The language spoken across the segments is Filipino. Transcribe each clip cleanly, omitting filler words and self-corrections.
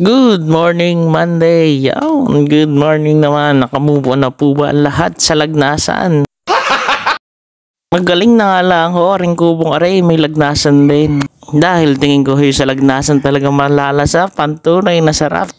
Good morning Monday. Good morning naman. Nakamove on na po ba ang lahat sa lagnasan? Magaling na nga lang ho, aring kubong aray, may lagnasan din. Dahil tingin ko sa lagnasan talaga malalasa, pantunay na sarap.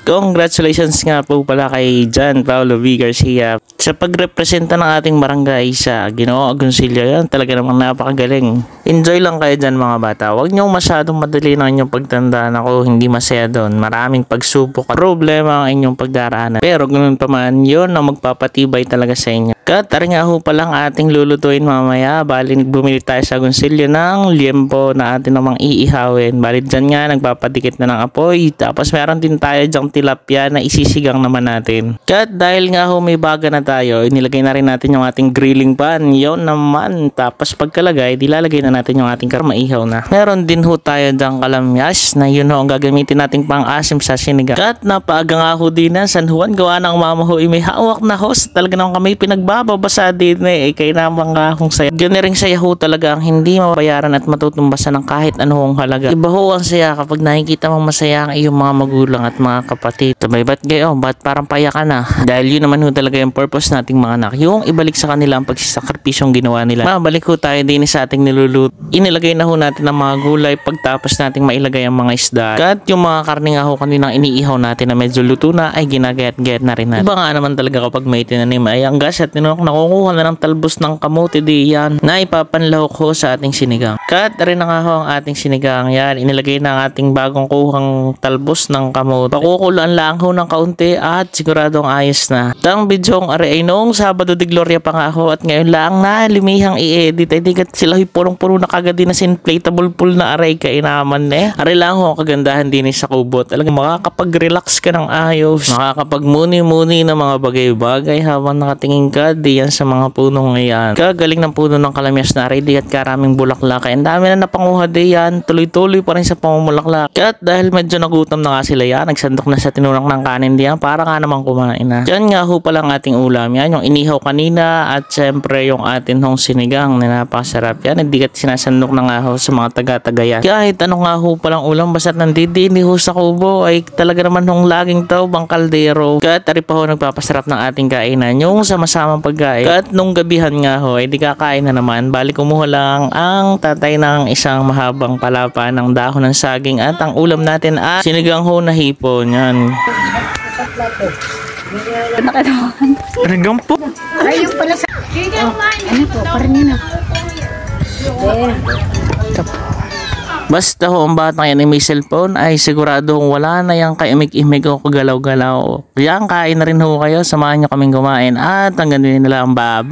Congratulations nga po pala kay John Paulo V. Garcia sa pagrepresenta ng ating barangay sa Ginoo Agoncillo. Yan talaga namang napakagaling. Enjoy lang kayo dyan mga bata. Huwag nyo masyadong madali ng inyong pagtandaan. Ako hindi masaya doon. Maraming pagsubok at problema ang inyong pagdaraanan. Pero ganun pa man, yun ang magpapatibay talaga sa inyo. Tara nga ho palang ating lulutuin mamaya. Bali bumili tayo sa Agoncillo ng liempo na atin namang iihawin. Bali dyan nga nagpapadikit na ng apoy. Tapos meron din tayo dyang tilapia na isisigang naman natin. Dahil nga ho may baga na tayo, inilagay na rin natin yung ating grilling pan. Yun naman. Tapos pagkalagay, dilalagay na natin yung ating maihaw na. Meron din ho tayo dyang kalamyas na yun ho ang gagamitin nating pang-asim sa sinigang. Napaaga nga ho din na San Juan. Gawa ng mama ho may hawak na host. Talaga naman kami pinagbababasa din kaya naman nga hong saya. Ganun rin saya ho talaga ang hindi mabayaran at matutumbasan ng kahit anong halaga. Iba ho ang saya kapag nakikita mong masaya ang iyong mga magulang at mga kapatid. Sabay, ba't gayo? Ba't parang payak ka na? Dahil yun naman ho talaga yung purpose nating mga anak. Yung ibalik sa kanila ang pagsisakripisyong ginawa nila. Mabalik ho tayo din sa ating niluluto. Inilagay na ho natin ang mga gulay pagtapos nating mailagay ang mga isda. Yung mga karne nga ho kaninang iniihaw natin na medyo luto na ay ginagayat-gayat na rin natin. Iba nga naman talaga kapag may tinanim ay ang gas at nakukuha na ng talbos ng kamote di yan na ipapanlahok ho sa ating sinigang. Rin na nga ho ang ating sinigang. Yan, inilagay na ang ating bagong kuhang talbos ng kamote. Pakukulaan lang ho ng kaunti at siguradong ayos na. Ang bidyong ay noong Sabado de Gloria pa nga ho at ngayon lang na limihang i-edit. Ay digat sila punong-puno na kagad din na inflatable pool na aray kainaman Aray lang ho ang kagandahan din sa kubot. Talagang makakapag-relax ka ng ayos. Makakapag-muni-muni ng mga bagay-bagay habang nakatingin ka diyan sa mga punong ngayon. Kagaling ng puno ng kalamyas na aray digat karaming bulaklak. Ang dami na napanguha diyan. Tuloy-tuloy pa rin sa pamumulaklak. Dahil medyo nagutom na nga sila yan, nagsandok na sa tinurang ng kanin diyan para nga naman kumain na. Diyan nga ho palang ating ulam yan, yung inihaw kanina at syempre yung atin hong sinigang na napakasarap yan. Hindi kat sinasandok na nga ho sa mga taga-tagayan. Kahit ano nga ho palang ulam basta't nandidini ho sa kubo ay talaga naman hong laging tao bang kaldero. Ari pa ho nagpapasarap ng ating kainan yung sama-samang pagkain. Nung gabihan nga ho ay di kakain na naman. Bali kumuha lang ang tatay ng isang mahabang palapa ng dahon ng saging at ang ulam natin at sinigang ho na hipon yan. Regang po. Ay, yung pala sa... ano po, parang yun Basta ho ang batang yan ay may cellphone ay sigurado wala na yung kaimig-imig o kagalaw-galaw. Yan, kain na rin ho kayo. Samahan nyo kaming kumain at hanggang din nila ang baba.